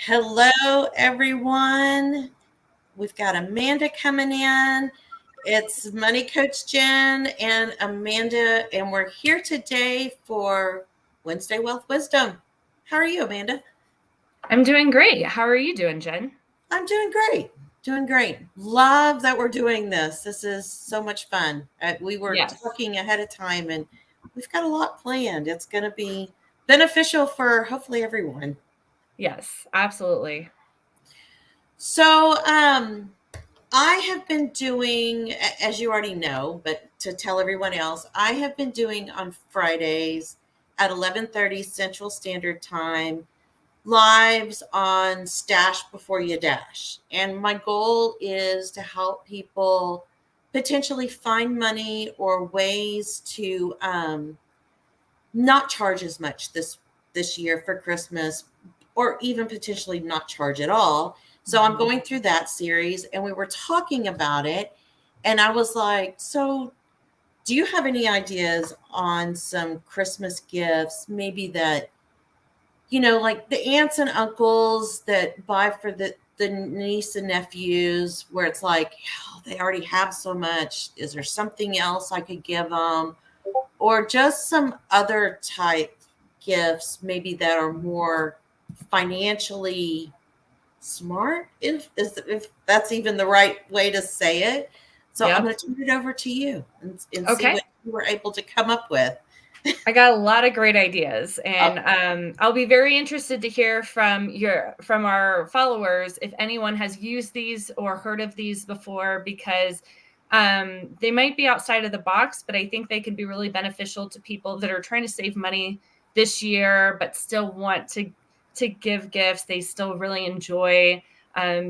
Hello, everyone. We've got Amanda coming in. It's Money Coach Jen and Amanda, and we're here today for Wednesday Wealth Wisdom. How are you, Amanda? I'm doing great. How are you doing, Jen? I'm doing great. Doing great. Love that we're doing this. This is so much fun. We were Yes. talking ahead of time, and we've got a lot planned. It's going to be beneficial for hopefully everyone. Yes, absolutely. So, I have been doing, as you already know, but to tell everyone else, I have been doing on Fridays at 11:30 Central Standard Time lives on Stash Before You Dash. And my goal is to help people potentially find money or ways to not charge as much this year for Christmas, or even potentially not charge at all. So I'm going through that series, and we were talking about it, and I was like, so do you have any ideas on some Christmas gifts, maybe that, like the aunts and uncles that buy for the niece and nephews, where it's like, oh, they already have so much. Is there something else I could give them? Or just some other type gifts, maybe that are more financially smart, if that's even the right way to say it. So I'm Yep. going to turn it over to you and see Okay. what you were able to come up with. I got a lot of great ideas, Oh, and I'll be very interested to hear from our followers if anyone has used these or heard of these before, because they might be outside of the box, but I think they could be really beneficial to people that are trying to save money this year, but still want to give gifts. They still really enjoy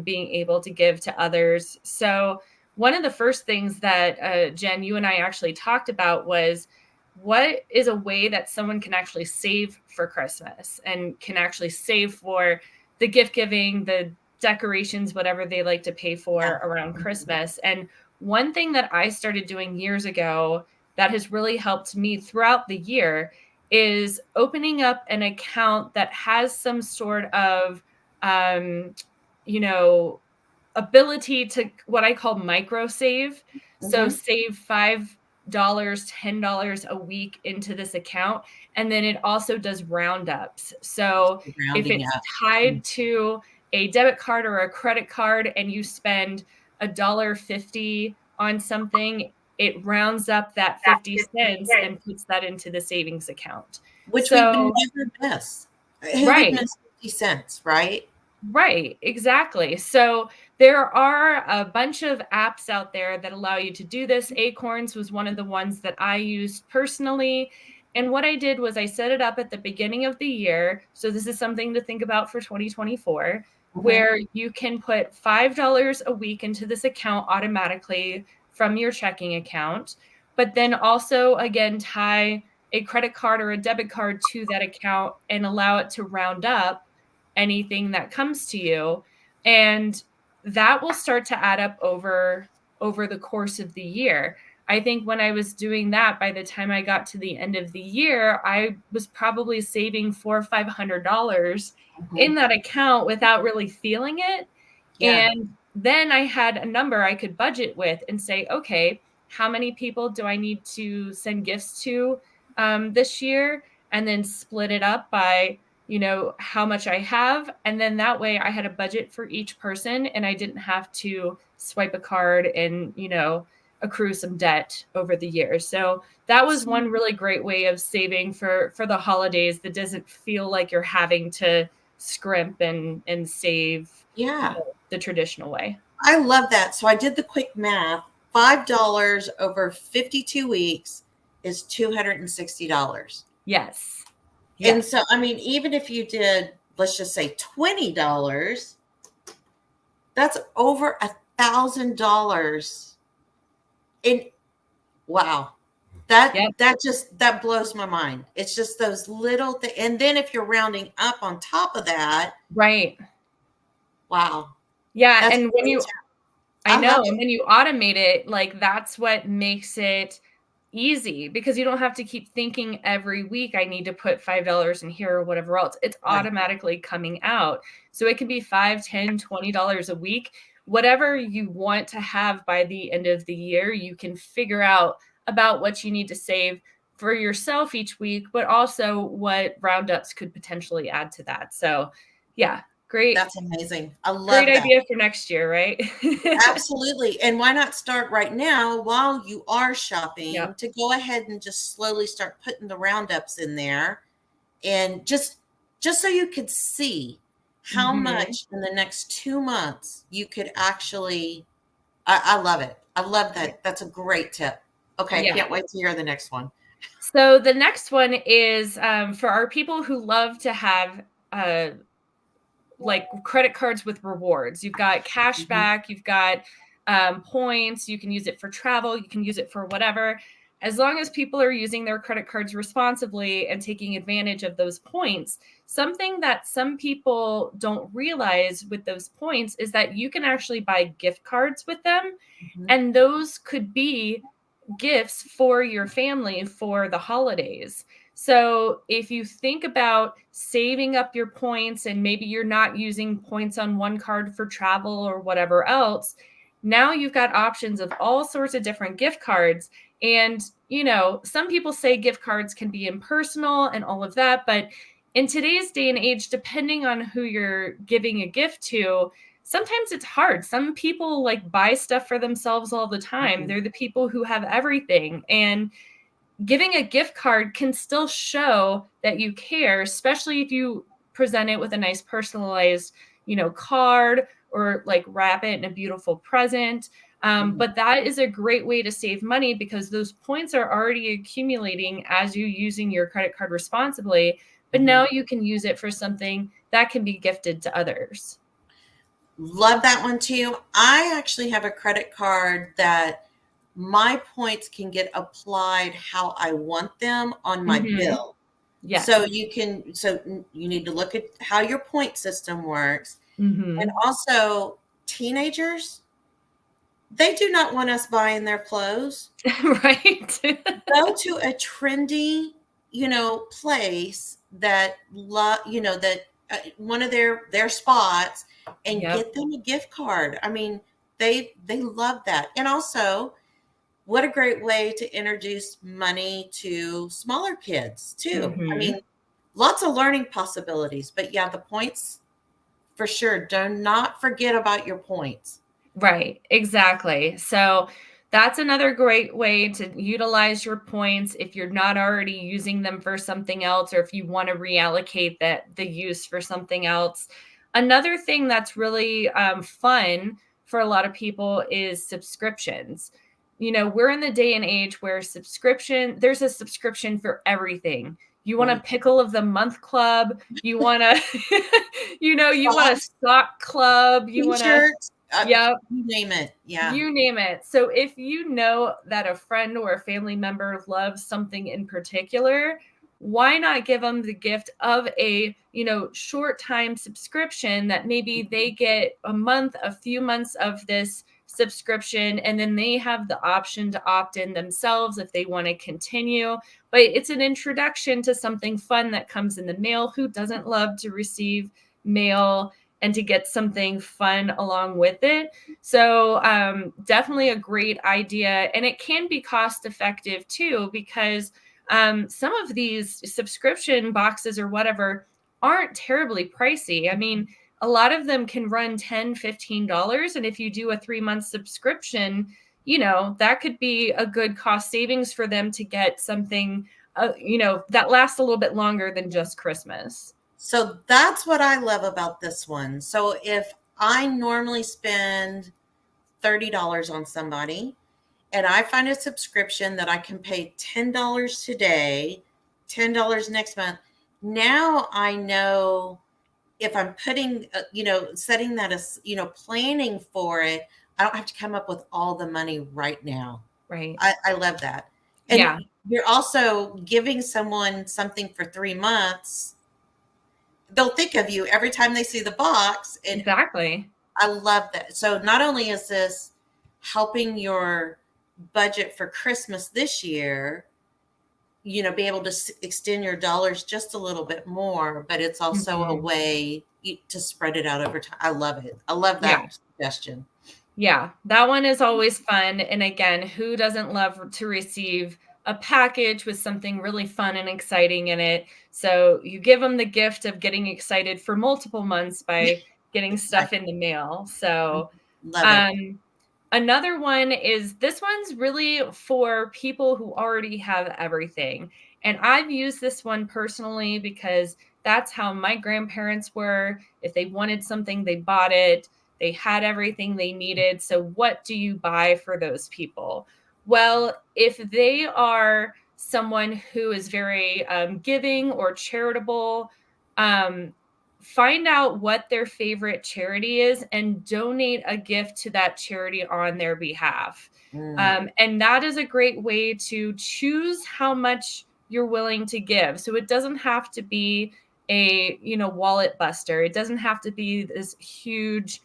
being able to give to others. So one of the first things that Jen, you and I actually talked about was, what is a way that someone can actually save for Christmas and can actually save for the gift giving, the decorations, whatever they like to pay for yeah. around Christmas. And one thing that I started doing years ago that has really helped me throughout the year is opening up an account that has some sort of, um, you know, ability to what I call micro save. So Mm-hmm. save $5, $10 a week into this account. And then it also does roundups. So if Rounding it's up. tied to a debit card or a credit card and you spend $1.50 on something, it rounds up that 50 cents and puts that into the savings account. Which we would So, never miss. Who would right. miss 50 cents, right? Right, exactly. So there are a bunch of apps out there that allow you to do this. Acorns was one of the ones that I used personally. And what I did was I set it up at the beginning of the year. So this is something to think about for 2024, Mm-hmm. where you can put $5 a week into this account automatically from your checking account, but then also, again, tie a credit card or a debit card to that account and allow it to round up anything that comes to you, and that will start to add up over the course of the year. I think when I was doing that, by the time I got to the end of the year, I was probably saving $400 or $500 Mm-hmm. in that account without really feeling it. Yeah. And then I had a number I could budget with and say, okay, how many people do I need to send gifts to this year? And then split it up by how much I have. And then that way I had a budget for each person and I didn't have to swipe a card and, accrue some debt over the years. So that was one really great way of saving for the holidays that doesn't feel like you're having to scrimp and save Yeah. the traditional way. I love that. So I did the quick math. $5 over 52 weeks is $260. Yes. And Yes. so, I mean, even if you did, let's just say $20, that's over $1,000. And wow, Yep. that blows my mind. It's just those little things. And then if you're rounding up on top of that, Right. wow, Yeah. that's And fantastic. I I know. love And it. when you automate it, like that's what makes it easy because you don't have to keep thinking every week, I need to put $5 in here or whatever else. It's Right. automatically coming out. So it can be $5, $10, $20 a week. Whatever you want to have by the end of the year, you can figure out about what you need to save for yourself each week, but also what roundups could potentially add to that. So yeah, great, That's amazing. I great love that. idea for next year, right? Absolutely. And why not start right now while you are shopping Yep. to go ahead and just slowly start putting the roundups in there, and just so you could see how Hmm. much in the next 2 months you could actually. I love it. I love that. That's a great tip. Okay, I Yeah. can't wait to hear the next one. So the next one is for our people who love to have uh, like credit cards with rewards. You've got cash Mhm, back, you've got points, you can use it for travel, you can use it for whatever. As long as people are using their credit cards responsibly and taking advantage of those points, something that some people don't realize with those points is that you can actually buy gift cards with them. mhm, And those could be gifts for your family for the holidays. So if you think about saving up your points and maybe you're not using points on one card for travel or whatever else, now you've got options of all sorts of different gift cards. And, some people say gift cards can be impersonal and all of that. But in today's day and age, depending on who you're giving a gift to, sometimes it's hard. Some people like buy stuff for themselves all the time. mhm, They're the people who have everything. And giving a gift card can still show that you care, especially if you present it with a nice personalized, card or like wrap it in a beautiful present. mhm, But that is a great way to save money because those points are already accumulating as you using your credit card responsibly. But mhm. now you can use it for something that can be gifted to others. Love that one too. I actually have a credit card that my points can get applied how I want them on my Hmm. bill. So Yes. you need to look at how your point system works. And Hmm. also, teenagers, they do not want us buying their clothes. Right. Go to a trendy, place that that one of their spots, and Yep. get them a gift card. I mean, they love that. And also, what a great way to introduce money to smaller kids too. I Hmm. mean, lots of learning possibilities. But yeah, the points for sure. Do not forget about your points. Right, exactly. So that's another great way to utilize your points if you're not already using them for something else or if you want to reallocate the use for something else. Another thing that's really fun for a lot of people is subscriptions. We're in the day and age where there's a subscription for everything. You want a Right. pickle of the month club, you want to you want a Socks, sock club, you want to. t-shirts, Yep, you name it. Yeah. you name it. So if you know that a friend or a family member loves something in particular, why not give them the gift of a, short time subscription that maybe they get a month, a few months of this subscription, and then they have the option to opt in themselves if they want to continue. But it's an introduction to something fun that comes in the mail. Who doesn't love to receive mail and to get something fun along with it? So, definitely a great idea. And it can be cost effective too, because some of these subscription boxes or whatever aren't terribly pricey. I mean, a lot of them can run $10, $15. And if you do a 3 month subscription, that could be a good cost savings for them to get something, that lasts a little bit longer than just Christmas. So that's what I love about this one. So if I normally spend $30 on somebody, and I find a subscription that I can pay $10 today, $10 next month, now I know if I'm putting, setting that as, planning for it, I don't have to come up with all the money right now. Right. I love that. And Yeah, you're also giving someone something for 3 months. They'll think of you every time they see the box. And exactly. I love that. So not only is this helping your budget for Christmas this year, be able to extend your dollars just a little bit more, but it's also a Mhm. way to spread it out over time. I love it. I love Yeah. that suggestion. Yeah, that one is always fun, and again, who doesn't love to receive a package with something really fun and exciting in it? So, you give them the gift of getting excited for multiple months by getting stuff in Exactly. the mail. So, Love it. um, another one is this one's really for people who already have everything. And I've used this one personally because that's how my grandparents were. If they wanted something, they bought it. They had everything they needed. So, what do you buy for those people? Well, if they are someone who is very giving or charitable, um, find out what their favorite charity is and donate a gift to that charity on their behalf. Mm, And that is a great way to choose how much you're willing to give. So it doesn't have to be a wallet buster. It doesn't have to be this huge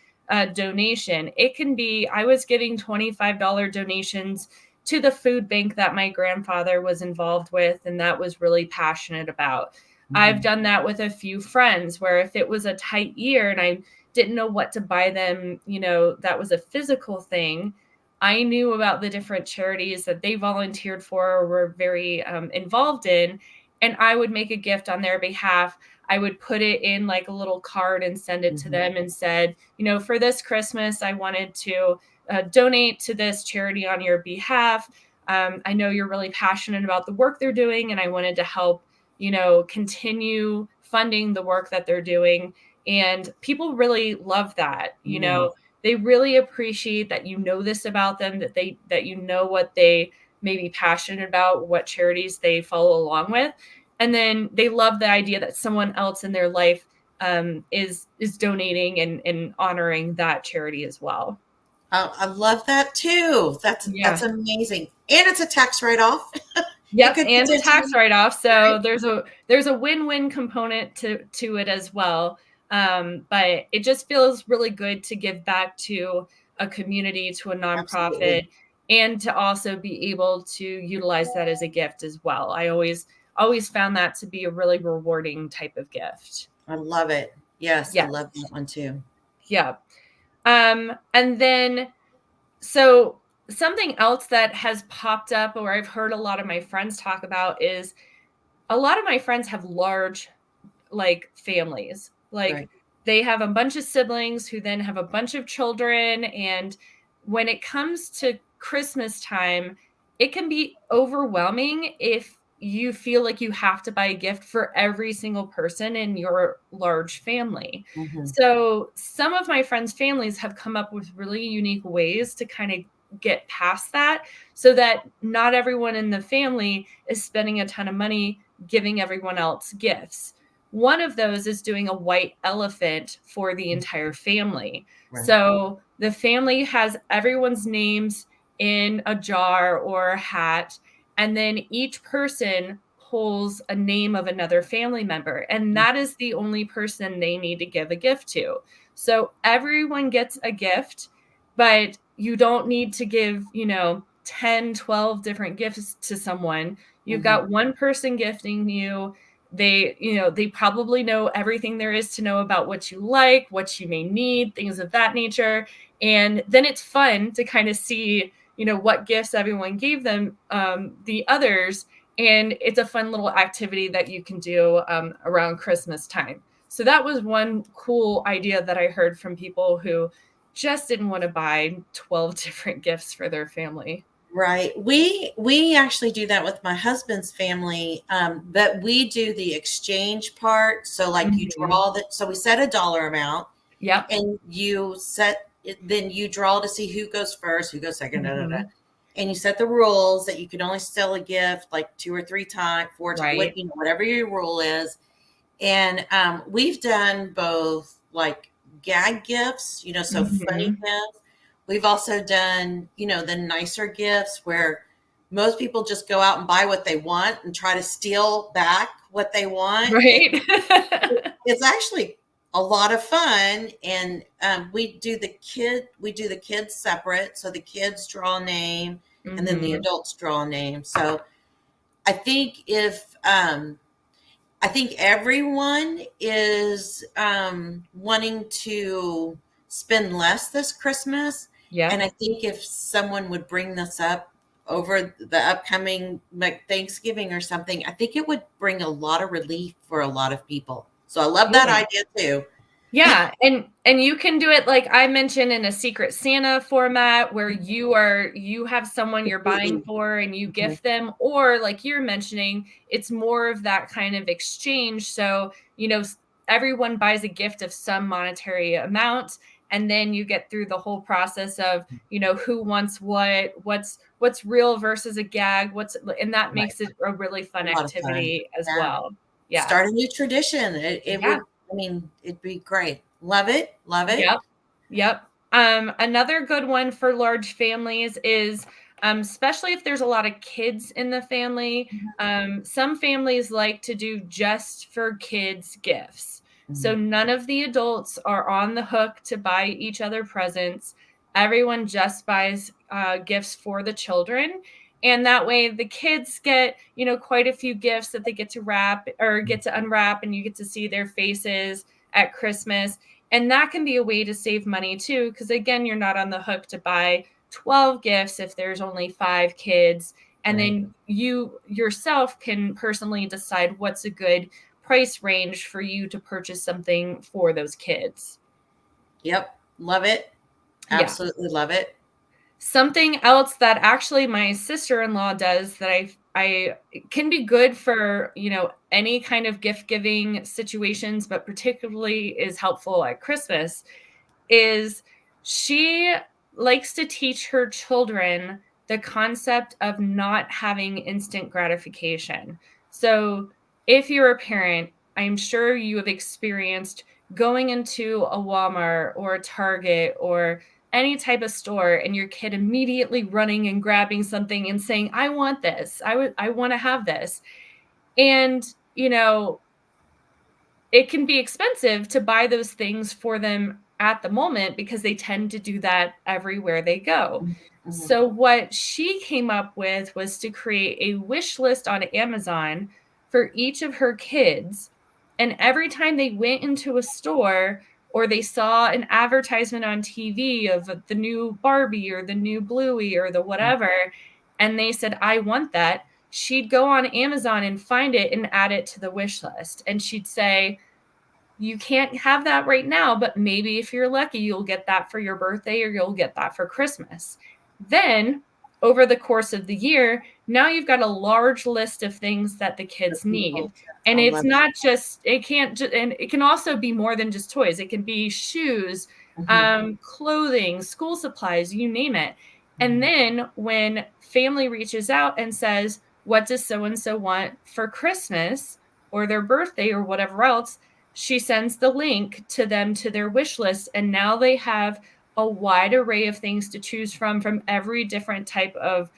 donation. It can be, I was giving $25 donations to the food bank that my grandfather was involved with and that was really passionate about. I've mhm, done that with a few friends where if it was a tight year and I didn't know what to buy them, that was a physical thing. I knew about the different charities that they volunteered for or were very involved in, and I would make a gift on their behalf. I would put it in like a little card and send it to mhm, them and said, for this Christmas, I wanted to donate to this charity on your behalf. I know you're really passionate about the work they're doing, and I wanted to help continue funding the work that they're doing. And people really love that. mhm, They really appreciate that this about them, that what they may be passionate about, what charities they follow along with. And then they love the idea that someone else in their life is donating and honoring that charity as well. I love that too. That's Yeah. amazing, and it's a tax write off. You Yep, could and a tax potentially, write-off, right? so there's a win-win component to it as well, but it just feels really good to give back to a community, to a Absolutely. nonprofit, and to also be able to utilize that as a gift as well. I always found that to be a really rewarding type of gift. I love it. Yes, I love that Yes. one too. Yeah. And then so something else that has popped up or I've heard a lot of my friends talk about is a lot of my friends have large like families. Like Right. they have a bunch of siblings who then have a bunch of children. And when it comes to Christmas time, it can be overwhelming if you feel like you have to buy a gift for every single person in your large family. Mhm, So, some of my friends' families have come up with really unique ways to kind of get past that so that not everyone in the family is spending a ton of money giving everyone else gifts. One of those is doing a white elephant for the entire family. right. So the family has everyone's names in a jar or a hat, and then each person pulls a name of another family member, and Mm, that is the only person they need to give a gift to. So everyone gets a gift, but you don't need to give, 10, 12 different gifts to someone. You've mhm, got one person gifting you. They probably know everything there is to know about what you like, what you may need, things of that nature. And then it's fun to kind of see, what gifts everyone gave them, the others. And it's a fun little activity that you can do around Christmas time. So that was one cool idea that I heard from people who just didn't want to buy 12 different gifts for their family. right. We actually do that with my husband's family, but we do the exchange part. So like you Mhm. draw so we set a dollar amount, Yep. and then you draw to see who goes first, who goes second, da, da, da. Mhm. And you set the rules that you can only sell a gift like 2 or 3 times, 4 times, Right. whatever your rule is. And we've done both like gag gifts, so funny Mhm. gifts. We've also done, the nicer gifts where most people just go out and buy what they want and try to steal back what they want. And Right. it's actually a lot of fun. And we do the kids separate. So the kids draw a name, and then the Mhm. adults draw a name. So I think if I think everyone is wanting to spend less this Christmas. And Yep. I think if someone would bring this up over the upcoming like Thanksgiving or something, I think it would bring a lot of relief for a lot of people. So I love that Absolutely. idea too. Yeah, and you can do it like I mentioned in a Secret Santa format where you have someone you're buying Completely. for and you Mhm. gift them, or like you're mentioning, it's more of that kind of exchange. So, everyone buys a gift of some monetary amount, and then you get through the whole process of, who wants what's real versus a gag, and that Right. makes it a really A fun lot of fun. activity as Yeah. well. Yeah. Start a new tradition. It Yeah. would, I mean, it'd be great. Love it. Love it. Yep. Yep. Another good one for large families is, especially if there's a lot of kids in the family. Some families like to do just for kids gifts. So Mhm. none of the adults are on the hook to buy each other presents. Everyone just buys gifts for the children. And that way the kids get, quite a few gifts that they get to wrap or get to unwrap, and you get to see their faces at Christmas. And that can be a way to save money too, because again, you're not on the hook to buy 12 gifts if there's only 5 kids. And Right. then you yourself can personally decide what's a good price range for you to purchase something for those kids. Yep. Love it. Yeah. Absolutely love it. Something else that actually my sister-in-law does that I can be good for, any kind of gift giving situations, but particularly is helpful at Christmas, is she likes to teach her children the concept of not having instant gratification. So, if you're a parent, I'm sure you have experienced going into a Walmart or a Target or any type of store and your kid immediately running and grabbing something and saying, "I want this. I want to have this." And, it can be expensive to buy those things for them at the moment because they tend to do that everywhere they go. Mhm. Mhm. So, what she came up with was to create a wish list on Amazon for each of her kids. And every time they went into a store or they saw an advertisement on TV of the new Barbie or the new Bluey or the whatever, and they said, "I want that," she'd go on Amazon and find it and add it to the wish list. And she'd say, "You can't have that right now, but maybe if you're lucky, you'll get that for your birthday or you'll get that for Christmas." Then, over the course of the year, now you've got a large list of things that the The kids people. need. And I it's love it. not just, it can't, and it can also be more than just toys. It can be shoes, Mhm. clothing, school supplies, you name it. And Mhm. then when family reaches out and says, "What does so and so want for Christmas or their birthday or whatever else?" she sends the link to them to their wish list. And now they have a wide array of things to choose from every different type of,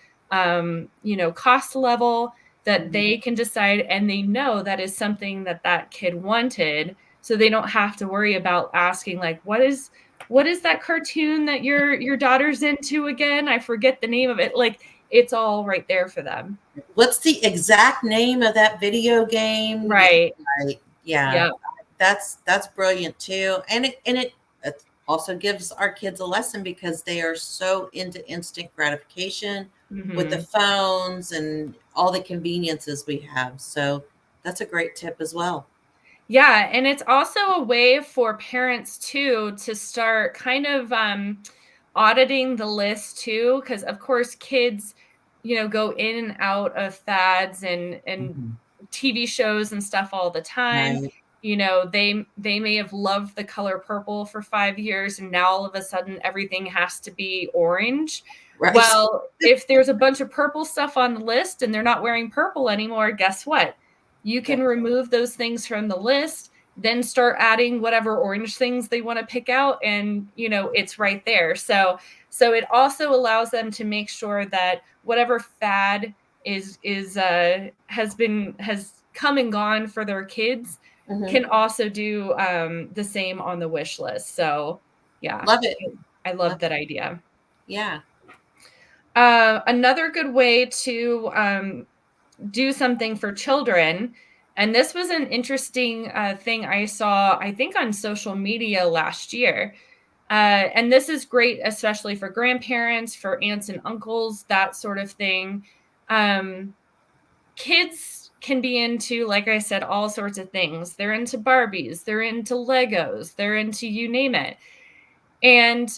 cost level that Mhm. they can decide. And they know that is something that that kid wanted. So they don't have to worry about asking, like, what is that cartoon that your daughter's into again? I forget the name of it. Like, it's all right there for them. What's the exact name of that video game? Yeah, Right. right. Yeah. Yep. That's brilliant too. And it also gives our kids a lesson because they are so into instant gratification with the Hmm. phones and all the conveniences we have. So that's a great tip as well. Yeah, and it's also a way for parents too to start kind of auditing the list too, because of course kids, go in and out of fads and Mhm. TV shows and stuff all the time. Right. They may have loved the color purple for 5 years, and now all of a sudden everything has to be orange. Right. Well, if there's a bunch of purple stuff on the list and they're not wearing purple anymore, guess what? You can That- remove those things from the list, then start adding whatever orange things they want to pick out, and it's right there. So it also allows them to make sure that whatever fad has come and gone for their kids mhm. can also do the same on the wish list. So yeah, Love it. I Love love it. that idea. Yeah. Another good way to do something for children, and this was an interesting thing I saw, I think, on social media last year. And this is great, especially for grandparents, for aunts and uncles, that sort of thing. Um, Kids can be into, like I said, all sorts of things. They're into Barbies, they're into Legos, they're into you name it. And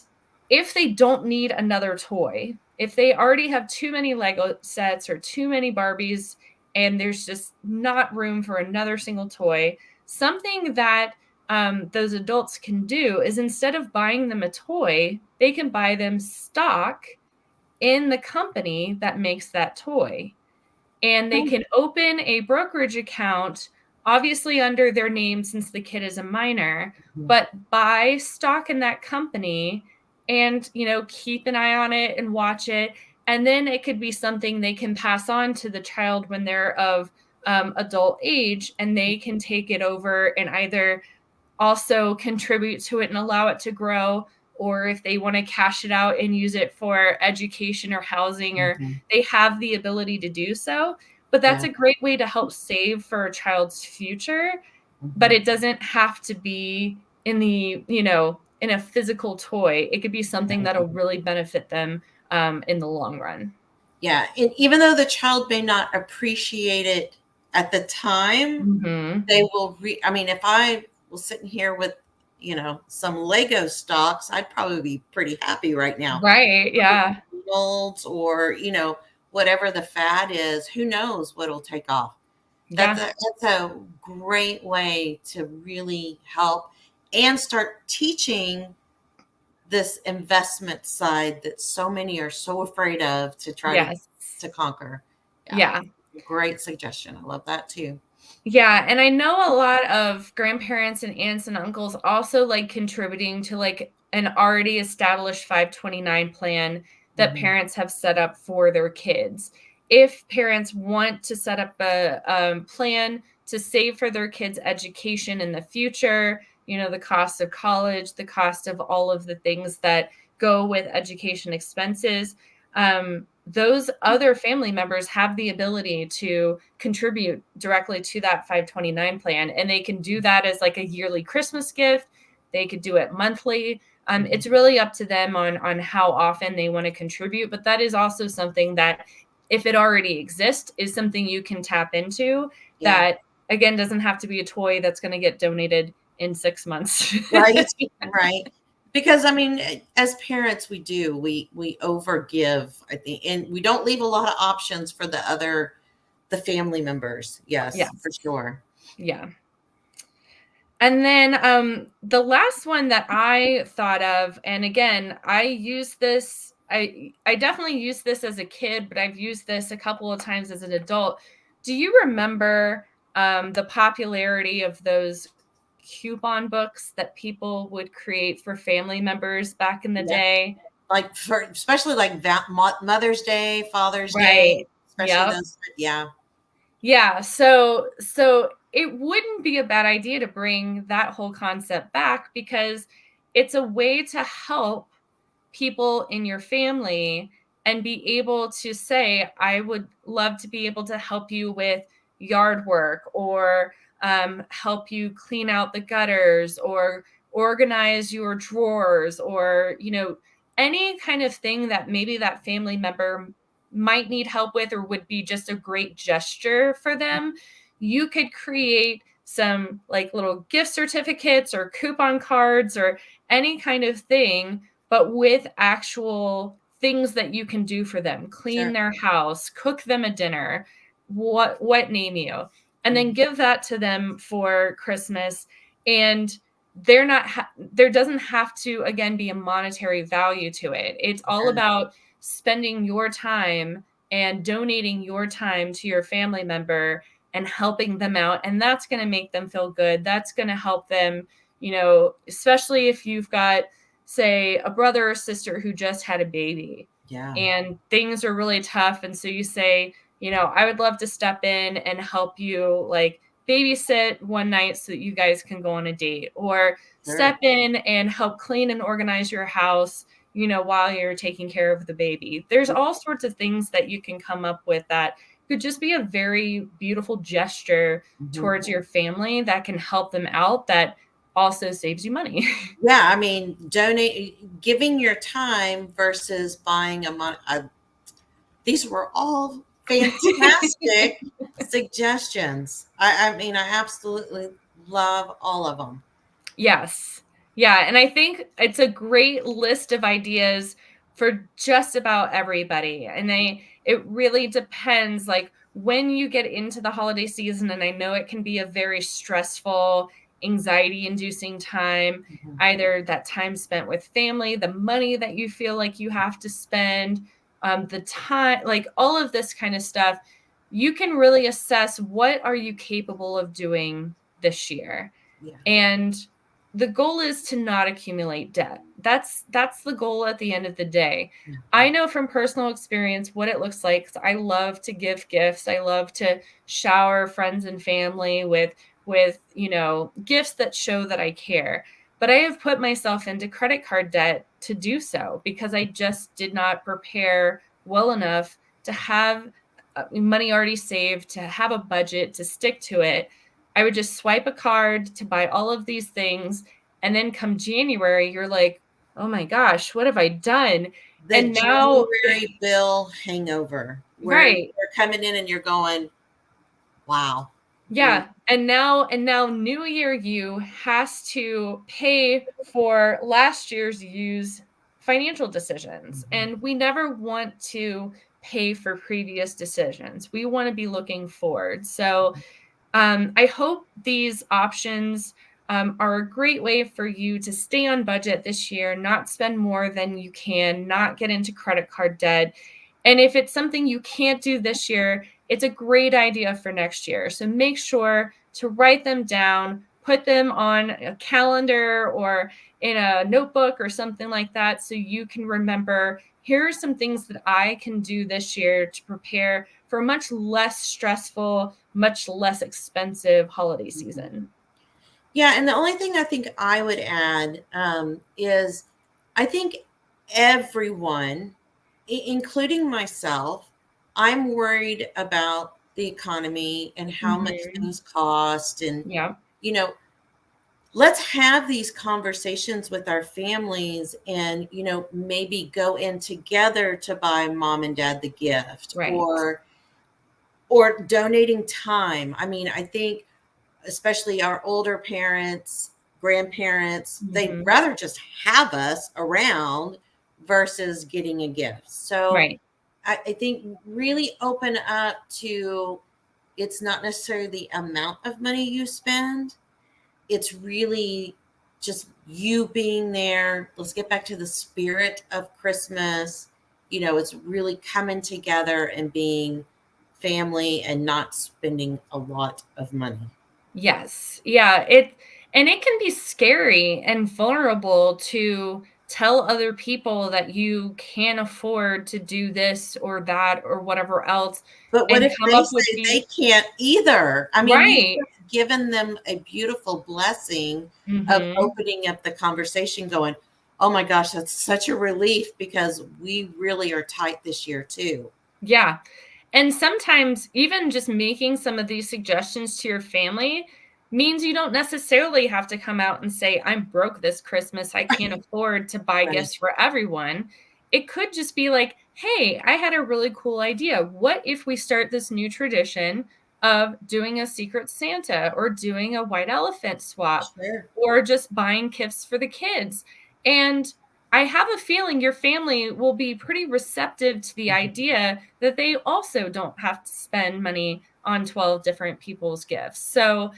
if they don't need another toy, if they already have too many Lego sets or too many Barbies, and there's just not room for another single toy, something that those adults can do is, instead of buying them a toy, they can buy them stock in the company that makes that toy, and they Oh, can open a brokerage account, obviously under their name since the kid is a minor, mhm. but buy stock in that company and, keep an eye on it and watch it. And then it could be something they can pass on to the child when they're of adult age, and they can take it over and either also contribute to it and allow it to grow, or if they want to cash it out and use it for education or housing, or Mhm. they have the ability to do so. But that's Yeah. a great way to help save for a child's future, but Mhm. it doesn't have to be in in a physical toy. It could be something that'll really benefit them in the long run. Yeah, and even though the child may not appreciate it at the time, Hmm. they will I mean, if I was sitting here with, some Lego stocks, I'd probably be pretty happy right now. Right. Yeah. Molds or, whatever the fad is, who knows what'll take off. Yeah. That's a great way to really help and start teaching this investment side that so many are so afraid of to try to Yes. conquer. Yeah, Yeah. great suggestion. I love that too. Yeah, and I know a lot of grandparents and aunts and uncles also like contributing to like an already established 529 plan that Mhm. parents have set up for their kids. If parents want to set up a plan to save for their kids' education in the future, the cost of college, the cost of all of the things that go with education expenses, those other family members have the ability to contribute directly to that 529 plan, and they can do that as like a yearly Christmas gift. They could do it monthly. Mhm. It's really up to them on how often they want to contribute, but that is also something that, if it already exists, is something you can tap into, Yeah. that again doesn't have to be a toy that's going to get donated in 6 months. Right. Right. Because I mean, as parents, we overgive, I think, and we don't leave a lot of options for the family members. Yes, for Yes. sure. Yeah. And then the last one that I thought of, and again, I definitely used this as a kid, but I've used this a couple of times as an adult. Do you remember the popularity of those coupon books that people would create for family members back in the Yeah. day? Like for especially like Mother's Day, Father's Day, Right. especially Yep. those. Yeah. Yeah, so it wouldn't be a bad idea to bring that whole concept back, because it's a way to help people in your family and be able to say, I would love to be able to help you with yard work, or help you clean out the gutters, or organize your drawers, or any kind of thing that maybe that family member might need help with, or would be just a great gesture for them. You could create some like little gift certificates or coupon cards or any kind of thing, but with actual things that you can do for them. Clean Sure. their house, cook them a dinner, what name you, and then Mhm. give that to them for Christmas. And there doesn't have to again be a monetary value to it. It's all Yeah. about spending your time and donating your time to your family member and helping them out, and that's going to make them feel good. That's going to help them, especially if you've got, say, a brother or sister who just had a baby Yeah. and things are really tough, and so you say, I would love to step in and help you, like, babysit one night so that you guys can go on a date, or Sure. step in and help clean and organize your house, while you're taking care of the baby. There's all sorts of things that you can come up with that could just be a very beautiful gesture Mhm. towards your family that can help them out, that also saves you money. Yeah, I mean, giving your time versus buying these were all fantastic suggestions. I mean, I absolutely love all of them. Yes. Yeah, and I think it's a great list of ideas for just about everybody. And it really depends, like, when you get into the holiday season, and I know it can be a very stressful, anxiety inducing time, Mhm. either that time spent with family, the money that you feel like you have to spend, the time, like all of this kind of stuff. You can really assess, what are you capable of doing this year? Yeah. And the goal is to not accumulate debt. That's the goal at the end of the day. I know from personal experience what it looks like. 'Cause I love to give gifts. I love to shower friends and family with, gifts that show that I care. But I have put myself into credit card debt to do so, because I just did not prepare well enough to have money already saved, to have a budget, to stick to it. I would just swipe a card to buy all of these things. And then come January, you're like, oh my gosh, what have I done? The And now, January bill hangover, where right. you're coming in and you're going, wow. Yeah. And now new year you has to pay for last year's use financial decisions. Mhm. And we never want to pay for previous decisions. We want to be looking forward. So I hope these options are a great way for you to stay on budget this year, not spend more than you can, not get into credit card debt. And if it's something you can't do this year, it's a great idea for next year. So make sure to write them down, put them on a calendar or in a notebook or something like that, so you can remember, here are some things that I can do this year to prepare for a much less stressful, much less expensive holiday Mhm. season. Yeah, and the only thing I think I would add is I think everyone, including myself, I'm worried about the economy and how much Mhm. things cost. And, Yeah, you know, let's have these conversations with our families and, maybe go in together to buy mom and dad the gift, right. or donating time. I mean, I think especially our older parents, grandparents, they'd Mhm. rather just have us around versus getting a gift. So Right. I think really open up to, it's not necessarily the amount of money you spend, it's really just you being there. Let's get back to the spirit of Christmas. It's really coming together and being family and not spending a lot of money. Yes. Yeah, it can be scary and vulnerable to tell other people that you can't afford to do this or that or whatever else, But what and if come they up with say they these. can't either? I mean, you've Right. just given them a beautiful blessing of Mhm. opening up the conversation, going, "Oh my gosh, that's such a relief because we really are tight this year too." Yeah. And sometimes even just making some of these suggestions to your family means you don't necessarily have to come out and say, I'm broke this Christmas. I can't afford to buy Right. gifts for everyone. It could just be like, hey, I had a really cool idea. What if we start this new tradition of doing a secret Santa or doing a white elephant swap Sure. or just buying gifts for the kids? And I have a feeling your family will be pretty receptive to the Mhm. idea that they also don't have to spend money on 12 different people's gifts. So,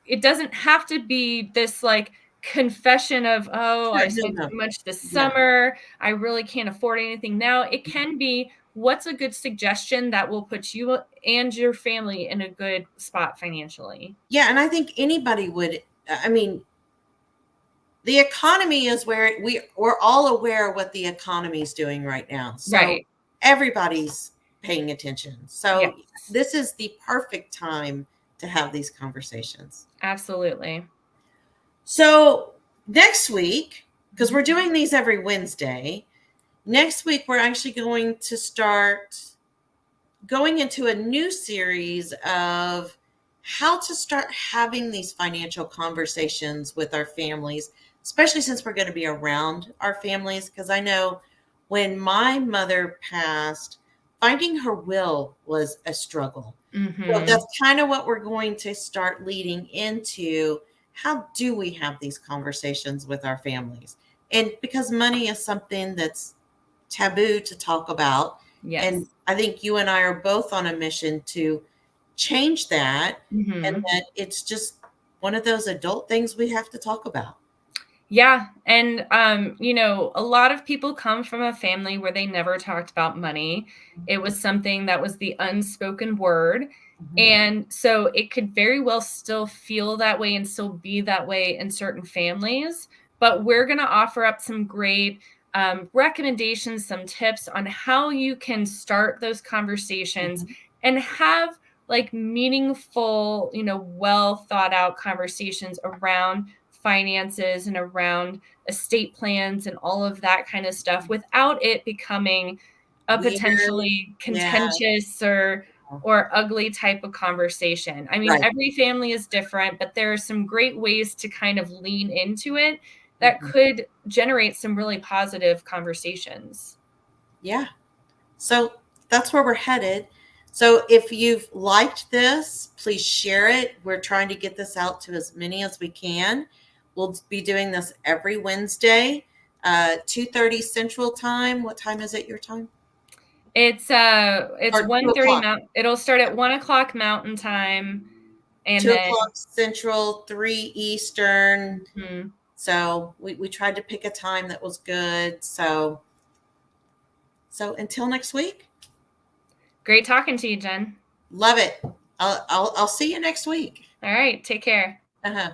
it doesn't have to be this like confession of, oh, Sure. I No, spent no. too much this Yeah. summer. I really can't afford anything now. It can be, what's a good suggestion that will put you and your family in a good spot financially. Yeah, and I think anybody would, I mean, the economy is where we're all aware of what the economy is doing right now. So Right. everybody's paying attention. So Yes. this is the perfect time to have these conversations. Absolutely. So next week, because we're doing these every Wednesday. Next week, we're actually going to start going into a new series of how to start having these financial conversations with our families, especially since we're going to be around our families. Because I know when my mother passed, finding her will was a struggle. So Mm-hmm. that's kind of what we're going to start leading into. How do we have these conversations with our families? And because money is something that's taboo to talk about. And Yes. I think you and I are both on a mission to change that, and Mm-hmm. that it's just one of those adult things we have to talk about. Yeah, and a lot of people come from a family where they never talked about money. It was something that was the unspoken word. Mhm. And so it could very well still feel that way and still be that way in certain families. But we're going to offer up some great recommendations, some tips on how you can start those conversations Mhm. and have like meaningful, well thought out conversations around finances and around estate plans and all of that kind of stuff without it becoming a Weird. potentially Yeah. contentious or ugly type of conversation. I mean, Right. every family is different, but there are some great ways to kind of lean into it that Mhm. could generate some really positive conversations. Yeah. So that's where we're headed. So if you've liked this, please share it. We're trying to get this out to as many as we can. We'll be doing this every Wednesday, 2:30 Central Time. What time is it your time? It's Or two 1:30 o'clock. Mount. It'll start at 1 o'clock Mountain Time, and 2 o'clock then Central, 3 Eastern. mhm. So we tried to pick a time that was good. So until next week, Great talking to you, Jen. love it. I'll see you next week. All right, take care. Uh-huh.